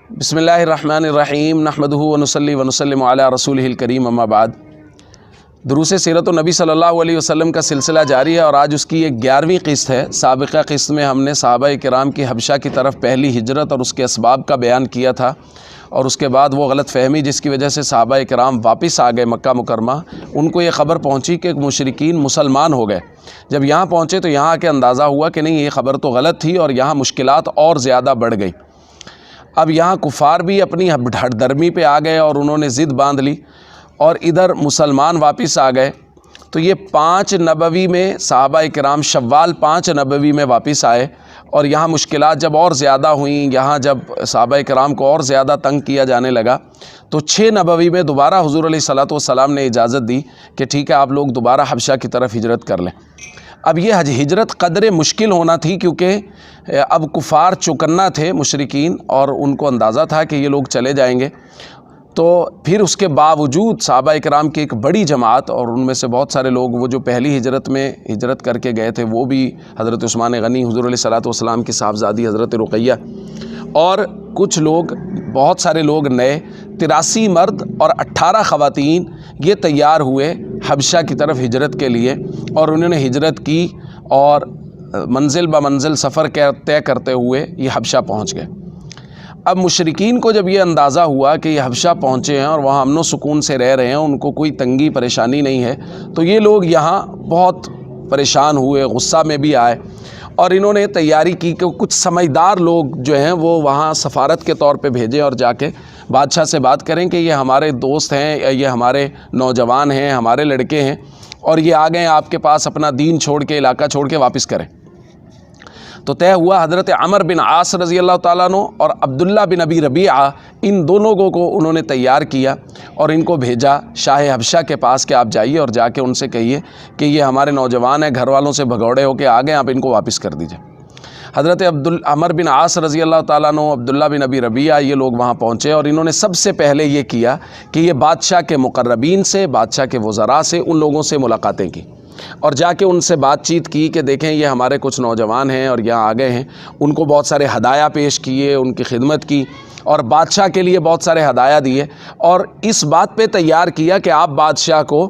بسم اللہ الرحمن الرحیم نحمدہ ونصلی ونسلم علی رسولہ الکریم اما بعد۔ دروس سیرت النبی صلی اللہ علیہ وسلم کا سلسلہ جاری ہے اور آج اس کی ایک 11ویں قسط ہے۔ سابقہ قسط میں ہم نے صحابہ کرام کی حبشہ کی طرف پہلی ہجرت اور اس کے اسباب کا بیان کیا تھا، اور اس کے بعد وہ غلط فہمی جس کی وجہ سے صحابہ کرام واپس آ گئے مکہ مکرمہ، ان کو یہ خبر پہنچی کہ مشرکین مسلمان ہو گئے۔ جب یہاں پہنچے تو یہاں آ کے اندازہ ہوا کہ نہیں، یہ خبر تو غلط تھی اور یہاں مشکلات اور زیادہ بڑھ گئی۔ اب یہاں کفار بھی اپنی ہٹ درمی پہ آ گئے اور انہوں نے ضد باندھ لی، اور ادھر مسلمان واپس آ گئے۔ تو یہ 5 نبوی میں صحابہ کرام شوال 5 نبوی میں واپس آئے، اور یہاں مشکلات جب اور زیادہ ہوئیں، یہاں جب صحابہ کرام کو اور زیادہ تنگ کیا جانے لگا، تو 6 نبوی میں دوبارہ حضور علیہ الصلوۃ والسلام نے اجازت دی کہ ٹھیک ہے، آپ لوگ دوبارہ حبشہ کی طرف ہجرت کر لیں۔ اب یہ ہجرت قدر مشکل ہونا تھی، کیونکہ اب کفار چوکنا تھے مشرکین، اور ان کو اندازہ تھا کہ یہ لوگ چلے جائیں گے۔ تو پھر اس کے باوجود صحابہ اکرام کی ایک بڑی جماعت، اور ان میں سے بہت سارے لوگ وہ جو پہلی ہجرت میں ہجرت کر کے گئے تھے، وہ بھی حضرت عثمان غنی، حضور علیہ الصلوۃ والسلام کی صاحبزادی حضرت رقیہ، اور کچھ لوگ، بہت سارے لوگ نئے، 83 مرد اور 18 خواتین، یہ تیار ہوئے حبشہ کی طرف ہجرت کے لیے، اور انہوں نے ہجرت کی اور منزل بہ منزل سفر طے کرتے ہوئے یہ حبشہ پہنچ گئے۔ اب مشرکین کو جب یہ اندازہ ہوا کہ یہ حبشہ پہنچے ہیں اور وہاں امن و سکون سے رہ رہے ہیں، ان کو کوئی تنگی پریشانی نہیں ہے، تو یہ لوگ یہاں بہت پریشان ہوئے، غصہ میں بھی آئے، اور انہوں نے تیاری کی کہ کچھ سمجھدار لوگ جو ہیں وہ وہاں سفارت کے طور پہ بھیجیں اور جا کے بادشاہ سے بات کریں کہ یہ ہمارے دوست ہیں، یہ ہمارے نوجوان ہیں، ہمارے لڑکے ہیں، اور یہ آ گئے آپ کے پاس، اپنا دین چھوڑ کے، علاقہ چھوڑ کے واپس کریں۔ تو طے ہوا حضرت عمر بن عاص رضی اللہ تعالیٰ عنہ اور عبداللہ بن ابی ربیعہ، ان دونوں کو انہوں نے تیار کیا اور ان کو بھیجا شاہ حبشہ کے پاس کہ آپ جائیے اور جا کے ان سے کہیے کہ یہ ہمارے نوجوان ہیں، گھر والوں سے بھگوڑے ہو کے آ گئے، آپ ان کو واپس کر دیجئے۔ حضرت عمر بن عاص رضی اللہ تعالیٰ عنہ، عبداللہ بن ابی ربیعہ، یہ لوگ وہاں پہنچے، اور انہوں نے سب سے پہلے یہ کیا کہ یہ بادشاہ کے مقربین سے، بادشاہ کے وزراء سے، ان لوگوں سے ملاقاتیں کی، اور جا کے ان سے بات چیت کی کہ دیکھیں یہ ہمارے کچھ نوجوان ہیں اور یہاں آ گئے ہیں۔ ان کو بہت سارے ہدایہ پیش کیے، ان کی خدمت کی، اور بادشاہ کے لیے بہت سارے ہدایہ دیے، اور اس بات پہ تیار کیا کہ آپ بادشاہ کو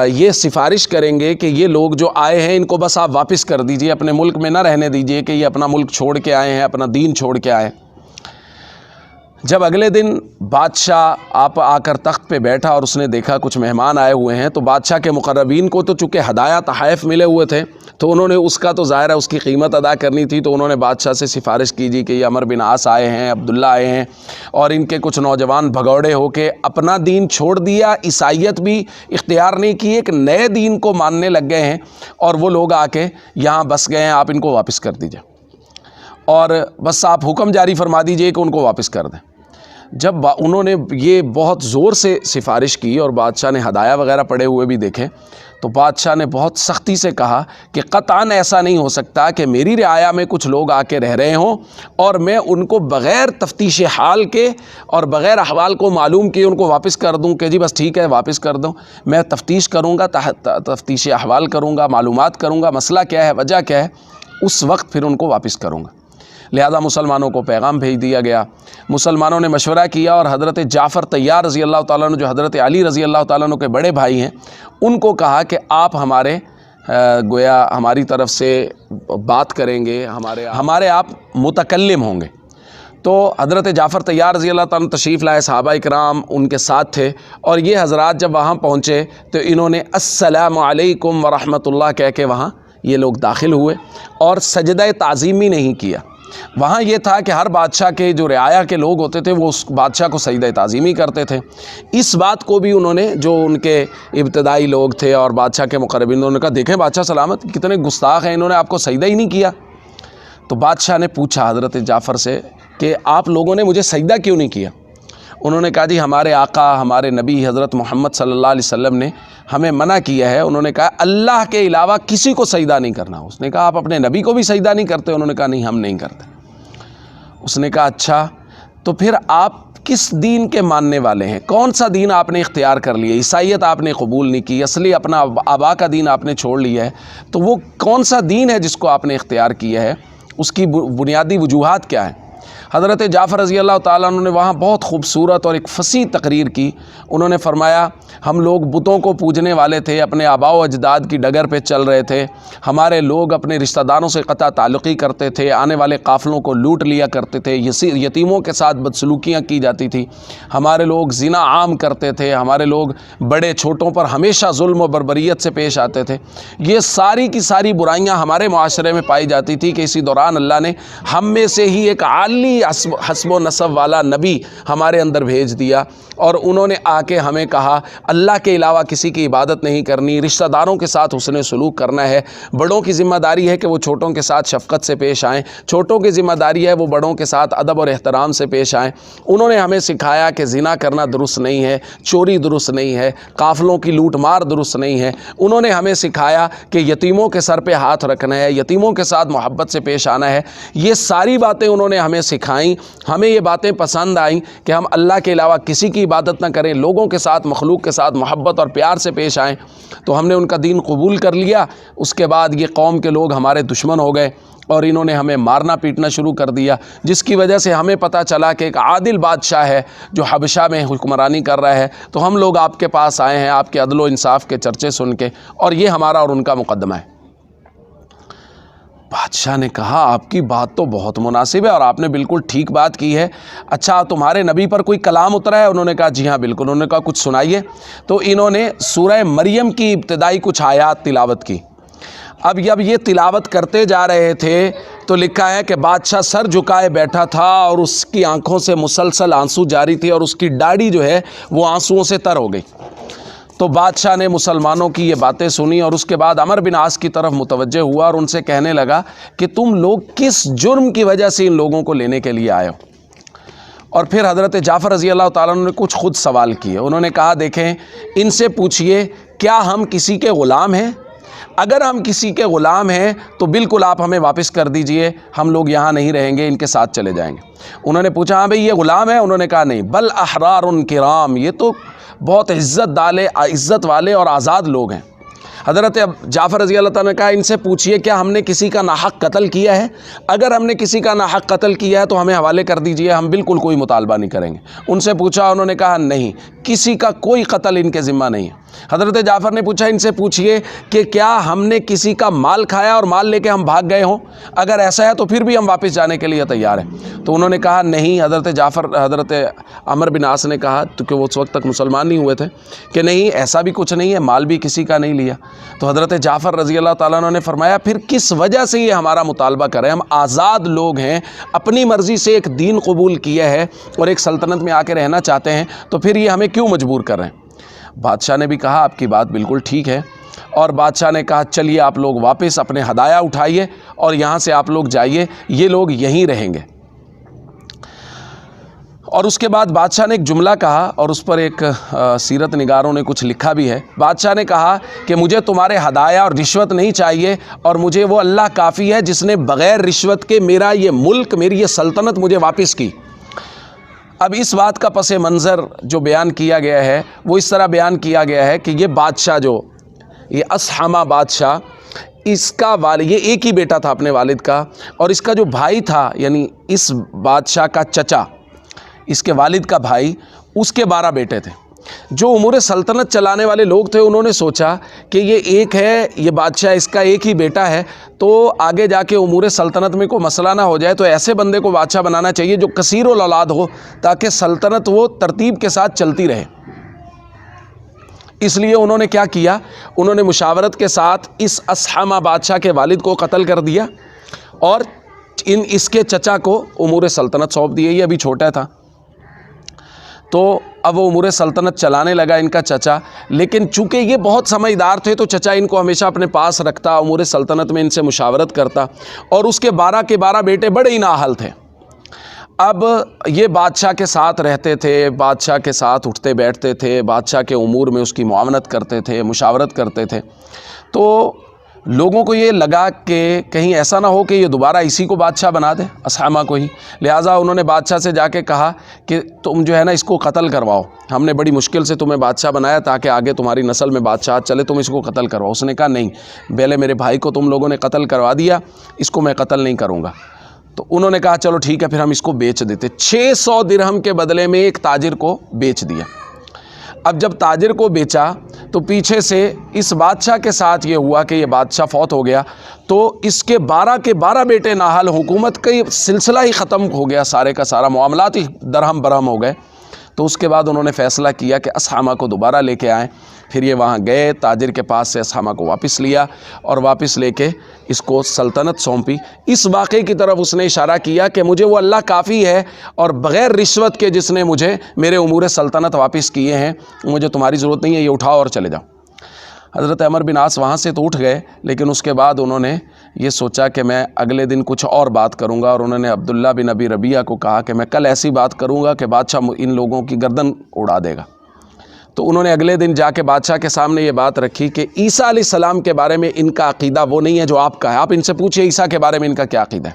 یہ سفارش کریں گے کہ یہ لوگ جو آئے ہیں ان کو بس آپ واپس کر دیجئے، اپنے ملک میں نہ رہنے دیجئے کہ یہ اپنا ملک چھوڑ کے آئے ہیں، اپنا دین چھوڑ کے آئے۔ جب اگلے دن بادشاہ آپ آ کر تخت پہ بیٹھا اور اس نے دیکھا کچھ مہمان آئے ہوئے ہیں، تو بادشاہ کے مقربین کو تو چونکہ ہدایہ تحائف ملے ہوئے تھے، تو انہوں نے اس کا تو ظاہر ہے اس کی قیمت ادا کرنی تھی، تو انہوں نے بادشاہ سے سفارش کی جی کہ یہ عمر بن عاص آئے ہیں، عبداللہ آئے ہیں، اور ان کے کچھ نوجوان بھگوڑے ہو کے اپنا دین چھوڑ دیا، عیسائیت بھی اختیار نہیں کی، ایک نئے دین کو ماننے لگ گئے ہیں، اور وہ لوگ آ کے یہاں بس گئے ہیں، آپ ان کو واپس کر دیجئے، اور بس آپ حکم جاری فرما دیجئے کہ ان کو واپس کر دیں۔ جب انہوں نے یہ بہت زور سے سفارش کی اور بادشاہ نے ہدایہ وغیرہ پڑے ہوئے بھی دیکھے، تو بادشاہ نے بہت سختی سے کہا کہ قطعاً ایسا نہیں ہو سکتا کہ میری رعایا میں کچھ لوگ آ کے رہ رہے ہوں اور میں ان کو بغیر تفتیش حال کے اور بغیر احوال کو معلوم کیے ان کو واپس کر دوں کہ جی بس ٹھیک ہے واپس کر دوں۔ میں تفتیش کروں گا، تفتیش احوال کروں گا، معلومات کروں گا، مسئلہ کیا ہے، وجہ کیا ہے، اس وقت پھر ان کو واپس کروں گا۔ لہذا مسلمانوں کو پیغام بھیج دیا گیا۔ مسلمانوں نے مشورہ کیا اور حضرت جعفر طیار رضی اللہ تعالیٰ عنہ، جو حضرت علی رضی اللہ تعالیٰ عنہ کے بڑے بھائی ہیں، ان کو کہا کہ آپ ہمارے گویا ہماری طرف سے بات کریں گے، ہمارے آپ متکلم ہوں گے۔ تو حضرت جعفر طیار رضی اللہ تعالیٰ عنہ تشریف لائے، صحابہ اکرام ان کے ساتھ تھے، اور یہ حضرات جب وہاں پہنچے تو انہوں نے السلام علیکم ورحمۃ اللہ کہہ کے وہاں یہ لوگ داخل ہوئے، اور سجدہ تعظیمی نہیں کیا۔ وہاں یہ تھا کہ ہر بادشاہ کے جو رعایا کے لوگ ہوتے تھے وہ اس بادشاہ کو سجدہ تعظیمی کرتے تھے۔ اس بات کو بھی انہوں نے، جو ان کے ابتدائی لوگ تھے اور بادشاہ کے مقربین، انہوں نے کہا دیکھیں بادشاہ سلامت کتنے گستاخ ہیں، انہوں نے آپ کو سجدہ ہی نہیں کیا۔ تو بادشاہ نے پوچھا حضرت جعفر سے کہ آپ لوگوں نے مجھے سجدہ کیوں نہیں کیا؟ انہوں نے کہا جی ہمارے آقا، ہمارے نبی حضرت محمد صلی اللہ علیہ وسلم نے ہمیں منع کیا ہے۔ انہوں نے کہا اللہ کے علاوہ کسی کو سجدہ نہیں کرنا۔ اس نے کہا آپ اپنے نبی کو بھی سجدہ نہیں کرتے؟ انہوں نے کہا نہیں، ہم نہیں کرتے۔ اس نے کہا اچھا، تو پھر آپ کس دین کے ماننے والے ہیں؟ کون سا دین آپ نے اختیار کر لیا؟ عیسائیت آپ نے قبول نہیں کی، اصلی اپنا آبا کا دین آپ نے چھوڑ لیا ہے، تو وہ کون سا دین ہے جس کو آپ نے اختیار کیا ہے؟ اس کی بنیادی وجوہات کیا ہیں؟ حضرت جعفر رضی اللہ تعالیٰ عنہ نے وہاں بہت خوبصورت اور ایک فصیح تقریر کی. انہوں نے فرمایا ہم لوگ بتوں کو پوجنے والے تھے، اپنے آباء و اجداد کی ڈگر پہ چل رہے تھے، ہمارے لوگ اپنے رشتہ داروں سے قطع تعلقی کرتے تھے، آنے والے قافلوں کو لوٹ لیا کرتے تھے، یتیموں کے ساتھ بدسلوکیاں کی جاتی تھی، ہمارے لوگ زنا عام کرتے تھے، ہمارے لوگ بڑے چھوٹوں پر ہمیشہ ظلم و بربریت سے پیش آتے تھے. یہ ساری کی ساری برائیاں ہمارے معاشرے میں پائی جاتی تھی کہ اسی دوران اللہ نے ہم میں سے ہی ایک عالی حسب و نسب والا نبی ہمارے اندر بھیج دیا، اور انہوں نے آ کے ہمیں کہا اللہ کے علاوہ کسی کی عبادت نہیں کرنی، رشتہ داروں کے ساتھ حسن سلوک کرنا ہے، بڑوں کی ذمہ داری ہے کہ وہ چھوٹوں کے ساتھ شفقت سے پیش آئیں، چھوٹوں کی ذمہ داری ہے وہ بڑوں کے ساتھ ادب اور احترام سے پیش آئیں. انہوں نے ہمیں سکھایا کہ زنا کرنا درست نہیں ہے، چوری درست نہیں ہے، قافلوں کی لوٹ مار درست نہیں ہے. انہوں نے ہمیں سکھایا کہ یتیموں کے سر پہ ہاتھ رکھنا ہے، یتیموں کے ساتھ محبت سے پیش آنا ہے. یہ ساری باتیں انہوں نے ہمیں سکھائیں. ہمیں یہ باتیں پسند آئیں کہ ہم اللہ کے علاوہ کسی کی عبادت نہ کریں، لوگوں کے ساتھ مخلوق کے ساتھ محبت اور پیار سے پیش آئیں. تو ہم نے ان کا دین قبول کر لیا. اس کے بعد یہ قوم کے لوگ ہمارے دشمن ہو گئے اور انہوں نے ہمیں مارنا پیٹنا شروع کر دیا، جس کی وجہ سے ہمیں پتہ چلا کہ ایک عادل بادشاہ ہے جو حبشہ میں حکمرانی کر رہا ہے. تو ہم لوگ آپ کے پاس آئے ہیں آپ کے عدل و انصاف کے چرچے سن کے، اور یہ ہمارا اور ان کا مقدمہ ہے. بادشاہ نے کہا آپ کی بات تو بہت مناسب ہے اور آپ نے بالکل ٹھیک بات کی ہے. اچھا تمہارے نبی پر کوئی کلام اترا ہے؟ انہوں نے کہا جی ہاں بالکل. انہوں نے کہا کچھ سنائیے. تو انہوں نے سورہ مریم کی ابتدائی کچھ آیات تلاوت کی. اب جب یہ تلاوت کرتے جا رہے تھے تو لکھا ہے کہ بادشاہ سر جھکائے بیٹھا تھا اور اس کی آنکھوں سے مسلسل آنسو جاری تھے اور اس کی داڑھی جو ہے وہ آنسوؤں سے تر ہو گئی. تو بادشاہ نے مسلمانوں کی یہ باتیں سنی اور اس کے بعد عمر بن عاص کی طرف متوجہ ہوا اور ان سے کہنے لگا کہ تم لوگ کس جرم کی وجہ سے ان لوگوں کو لینے کے لیے آئے ہو. اور پھر حضرت جعفر رضی اللہ تعالیٰ عنہ نے کچھ خود سوال کیے. انہوں نے کہا دیکھیں ان سے پوچھئے کیا ہم کسی کے غلام ہیں؟ اگر ہم کسی کے غلام ہیں تو بالکل آپ ہمیں واپس کر دیجئے، ہم لوگ یہاں نہیں رہیں گے، ان کے ساتھ چلے جائیں گے. انہوں نے پوچھا ہاں بھئی یہ غلام ہے؟ انہوں نے کہا نہیں، بل احرار کرام، یہ تو بہت عزت والے اور آزاد لوگ ہیں. حضرت جعفر رضی اللہ تعالیٰ نے کہا ان سے پوچھئے کیا ہم نے کسی کا ناحق قتل کیا ہے؟ اگر ہم نے کسی کا ناحق قتل کیا ہے تو ہمیں حوالے کر دیجئے، ہم بالکل کوئی مطالبہ نہیں کریں گے. ان سے پوچھا، انہوں نے کہا نہیں، کسی کا کوئی قتل ان کے ذمہ نہیں ہے. حضرت جعفر نے پوچھا ان سے پوچھئے کہ کیا ہم نے کسی کا مال کھایا اور مال لے کے ہم بھاگ گئے ہوں؟ اگر ایسا ہے تو پھر بھی ہم واپس جانے کے لیے تیار ہیں. تو انہوں نے کہا نہیں. حضرت عمر بن عاص نے کہا کہ وہ اس وقت تک مسلمان نہیں ہوئے تھے کہ نہیں ایسا بھی کچھ نہیں ہے، مال بھی کسی کا نہیں لیا. تو حضرت جعفر رضی اللہ تعالیٰ عنہ نے فرمایا پھر کس وجہ سے یہ ہمارا مطالبہ کریں؟ ہم آزاد لوگ ہیں، اپنی مرضی سے ایک دین قبول کیا ہے اور ایک سلطنت میں آ کے رہنا چاہتے ہیں، تو پھر یہ ہمیں کیوں مجبور کر رہے ہیں؟ بادشاہ نے بھی کہا آپ کی بات بالکل ٹھیک ہے. اور بادشاہ نے کہا چلیے آپ لوگ واپس اپنے ہدایا اٹھائیے اور یہاں سے آپ لوگ جائیے، یہ لوگ یہیں رہیں گے. اور اس کے بعد بادشاہ نے ایک جملہ کہا اور اس پر ایک سیرت نگاروں نے کچھ لکھا بھی ہے. بادشاہ نے کہا کہ مجھے تمہارے ہدایا اور رشوت نہیں چاہیے، اور مجھے وہ اللہ کافی ہے جس نے بغیر رشوت کے میرا یہ ملک، میری یہ سلطنت مجھے واپس کی. اب اس بات کا پس منظر جو بیان کیا گیا ہے وہ اس طرح بیان کیا گیا ہے کہ یہ بادشاہ یہ اصحمہ بادشاہ، اس کا والد، یہ ایک ہی بیٹا تھا اپنے والد کا، اور اس کا جو بھائی تھا یعنی اس بادشاہ کا چچا، اس کے والد کا بھائی، اس کے 12 بیٹے تھے. جو امور سلطنت چلانے والے لوگ تھے انہوں نے سوچا کہ یہ ایک ہے، یہ بادشاہ اس کا ایک ہی بیٹا ہے، تو آگے جا کے امور سلطنت میں کوئی مسئلہ نہ ہو جائے، تو ایسے بندے کو بادشاہ بنانا چاہیے جو کثیر الاولاد ہو تاکہ سلطنت وہ ترتیب کے ساتھ چلتی رہے. اس لیے انہوں نے کیا کیا، انہوں نے مشاورت کے ساتھ اس اصحمہ بادشاہ کے والد کو قتل کر دیا اور اس کے چچا کو امور سلطنت سونپ دی. یہ ابھی چھوٹا تھا تو اب وہ امور سلطنت چلانے لگا ان کا چچا، لیکن چونکہ یہ بہت سمجھدار تھے تو چچا ان کو ہمیشہ اپنے پاس رکھتا، امور سلطنت میں ان سے مشاورت کرتا، اور اس کے 12 کے 12 بیٹے بڑے ہی نااہل تھے. اب یہ بادشاہ کے ساتھ رہتے تھے، بادشاہ کے ساتھ اٹھتے بیٹھتے تھے، بادشاہ کے امور میں اس کی معاونت کرتے تھے، مشاورت کرتے تھے. تو لوگوں کو یہ لگا کہ کہیں ایسا نہ ہو کہ یہ دوبارہ اسی کو بادشاہ بنا دے، اصحمہ کو ہی. لہٰذا انہوں نے بادشاہ سے جا کے کہا کہ تم جو ہے نا اس کو قتل کرواؤ، ہم نے بڑی مشکل سے تمہیں بادشاہ بنایا تاکہ آگے تمہاری نسل میں بادشاہ چلے، تم اس کو قتل کرواؤ. اس نے کہا نہیں، پہلے میرے بھائی کو تم لوگوں نے قتل کروا دیا، اس کو میں قتل نہیں کروں گا. تو انہوں نے کہا چلو ٹھیک ہے پھر ہم اس کو بیچ دیتے. 600 درہم کے بدلے میں ایک تاجر کو بیچ دیا. اب جب تاجر کو بیچا تو پیچھے سے اس بادشاہ کے ساتھ یہ ہوا کہ یہ بادشاہ فوت ہو گیا تو اس کے 12 کے 12 بیٹے نااہل، حکومت کا یہ سلسلہ ہی ختم ہو گیا، سارے کا سارا معاملات ہی درہم برہم ہو گئے. تو اس کے بعد انہوں نے فیصلہ کیا کہ اسحامہ کو دوبارہ لے کے آئیں. پھر یہ وہاں گئے، تاجر کے پاس سے اسحامہ کو واپس لیا اور واپس لے کے اس کو سلطنت سونپی. اس واقعے کی طرف اس نے اشارہ کیا کہ مجھے وہ اللہ کافی ہے اور بغیر رشوت کے جس نے مجھے میرے امور سلطنت واپس کیے ہیں، مجھے تمہاری ضرورت نہیں ہے، یہ اٹھاؤ اور چلے جاؤ. حضرت عمر بن عاص وہاں سے تو اٹھ گئے، لیکن اس کے بعد انہوں نے یہ سوچا کہ میں اگلے دن کچھ اور بات کروں گا، اور انہوں نے عبداللہ بن ابی ربیعہ کو کہا کہ میں کل ایسی بات کروں گا کہ بادشاہ ان لوگوں کی گردن اڑا دے گا. تو انہوں نے اگلے دن جا کے بادشاہ کے سامنے یہ بات رکھی کہ عیسیٰ علیہ السلام کے بارے میں ان کا عقیدہ وہ نہیں ہے جو آپ کا ہے، آپ ان سے پوچھئے عیسیٰ کے بارے میں ان کا کیا عقیدہ ہے.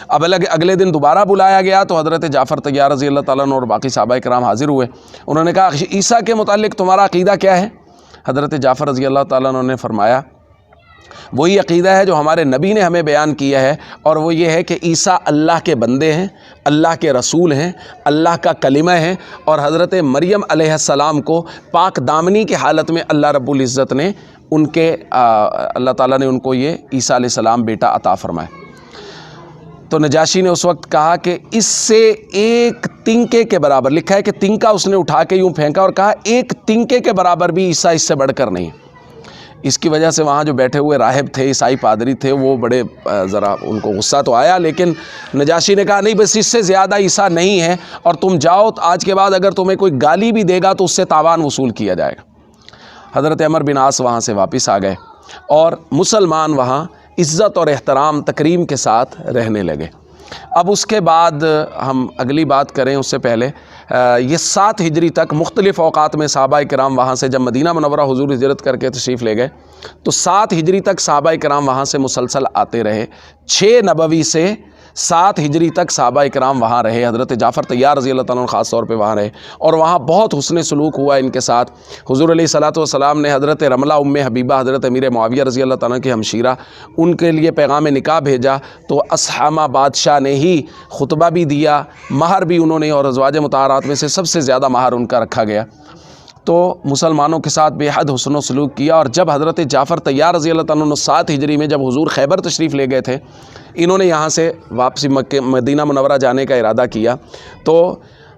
اب اگلے دن دوبارہ بلایا گیا تو حضرت جعفر طیار رضی اللہ تعالیٰ عنہ اور باقی صحابہ کرام حاضر ہوئے. انہوں نے کہا عیسیٰ کے متعلق تمہارا عقیدہ کیا ہے؟ حضرت جعفر رضی اللہ تعالیٰ عنہ نے فرمایا وہی عقیدہ ہے جو ہمارے نبی نے ہمیں بیان کیا ہے، اور وہ یہ ہے کہ عیسیٰ اللہ کے بندے ہیں، اللہ کے رسول ہیں، اللہ کا کلمہ ہیں، اور حضرت مریم علیہ السلام کو پاک دامنی کی حالت میں اللہ رب العزت نے ان کے اللہ تعالیٰ نے ان کو یہ عیسیٰ علیہ السلام بیٹا عطا فرمایا. تو نجاشی نے اس وقت کہا کہ اس سے ایک تنکے کے برابر، لکھا ہے کہ تنکا اس نے اٹھا کے یوں پھینکا اور کہا ایک تنکے کے برابر بھی عیسیٰ اس سے بڑھ کر نہیں. اس کی وجہ سے وہاں جو بیٹھے ہوئے راہب تھے، عیسائی پادری تھے، وہ بڑے ذرا ان کو غصہ تو آیا، لیکن نجاشی نے کہا نہیں بس اس سے زیادہ عیسیٰ نہیں ہے، اور تم جاؤ آج کے بعد اگر تمہیں کوئی گالی بھی دے گا تو اس سے تاوان وصول کیا جائے گا. حضرت عمر بن عاص وہاں سے واپس آ گئے اور مسلمان وہاں عزت اور احترام تکریم کے ساتھ رہنے لگے. اب اس کے بعد ہم اگلی بات کریں اس سے پہلے یہ 7 ہجری تک مختلف اوقات میں صحابہ کرام وہاں سے، جب مدینہ منورہ حضور ہجرت کر کے تشریف لے گئے تو 7 ہجری تک صحابہ کرام وہاں سے مسلسل آتے رہے. 6 نبوی سے 7 ہجری تک صحابہ کرام وہاں رہے. حضرت جعفر طیار رضی اللہ تعالیٰ عنہ خاص طور پہ وہاں رہے اور وہاں بہت حسن سلوک ہوا ان کے ساتھ. حضور علیہ الصلوۃ والسلام نے حضرت رملہ ام حبیبہ حضرت امیر معاویہ رضی اللہ تعالیٰ عنہ کی ہمشیرہ، ان کے لیے پیغام نکاح بھیجا تو اسحامہ بادشاہ نے ہی خطبہ بھی دیا، مہر بھی انہوں نے، اور ازواج مطہرات میں سے سب سے زیادہ مہر ان کا رکھا گیا. تو مسلمانوں کے ساتھ بے حد حسن و سلوک کیا. اور جب حضرت جعفر طیار رضی اللہ تعالیٰ عنہ 7 ہجری میں جب حضور خیبر تشریف لے گئے تھے، انہوں نے یہاں سے واپسی مدینہ منورہ جانے کا ارادہ کیا تو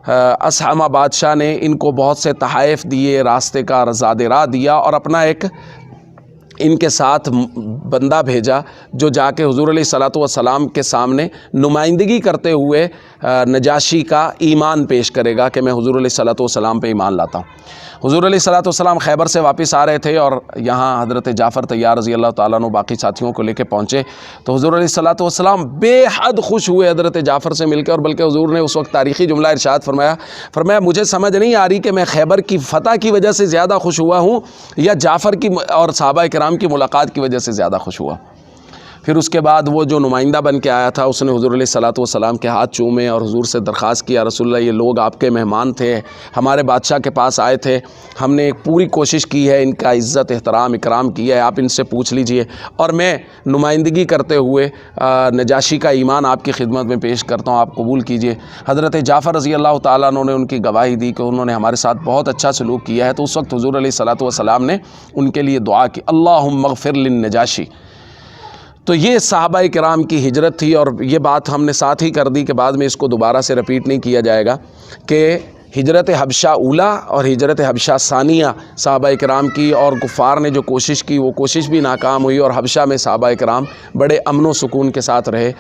اسحامہ بادشاہ نے ان کو بہت سے تحائف دیے، راستے کا زاد راہ دیا، اور اپنا ایک ان کے ساتھ بندہ بھیجا جو جا کے حضور علیہ الصلوۃ والسلام کے سامنے نمائندگی کرتے ہوئے نجاشی کا ایمان پیش کرے گا کہ میں حضور علیہ الصلوۃ والسلام پہ ایمان لاتا ہوں. حضور علیہ الصلوۃ والسلام خیبر سے واپس آ رہے تھے اور یہاں حضرت جعفر طیار رضی اللہ تعالیٰ عنہ باقی ساتھیوں کو لے کے پہنچے تو حضور علیہ الصلوۃ والسلام بے حد خوش ہوئے حضرت جعفر سے مل کے، اور بلکہ حضور نے اس وقت تاریخی جملہ ارشاد فرمایا مجھے سمجھ نہیں آ رہی کہ میں خیبر کی فتح کی وجہ سے زیادہ خوش ہوا ہوں یا جعفر کی اور صحابہ کرام کی ملاقات کی وجہ سے زیادہ خوش ہوا. پھر اس کے بعد وہ جو نمائندہ بن کے آیا تھا اس نے حضور علیہ الصلوۃ والسلام کے ہاتھ چومے اور حضور سے درخواست کیا رسول اللہ یہ لوگ آپ کے مہمان تھے، ہمارے بادشاہ کے پاس آئے تھے، ہم نے ایک پوری کوشش کی ہے ان کا عزت احترام اکرام کیا ہے، آپ ان سے پوچھ لیجئے، اور میں نمائندگی کرتے ہوئے نجاشی کا ایمان آپ کی خدمت میں پیش کرتا ہوں، آپ قبول کیجئے. حضرت جعفر رضی اللہ تعالیٰ عنہ نے ان کی گواہی دی کہ انہوں نے ہمارے ساتھ بہت اچھا سلوک کیا ہے. تو اس وقت حضور علیہ الصلوۃ والسلام نے ان کے لیے دعا کی اللہم اغفر للنجاشی. تو یہ صحابہ کرام کی ہجرت تھی، اور یہ بات ہم نے ساتھ ہی کر دی کہ بعد میں اس کو دوبارہ سے رپیٹ نہیں کیا جائے گا کہ ہجرت حبشہ اولا اور ہجرت حبشہ ثانیہ صحابہ کرام کی، اور کفار نے جو کوشش کی وہ کوشش بھی ناکام ہوئی، اور حبشہ میں صحابہ کرام بڑے امن و سکون کے ساتھ رہے.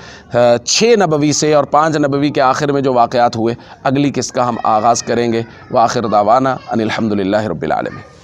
6 نبوی سے اور 5 نبوی کے آخر میں جو واقعات ہوئے اگلی قسط کا ہم آغاز کریں گے. وآخر دعوانا ان الحمدللہ رب العالمین.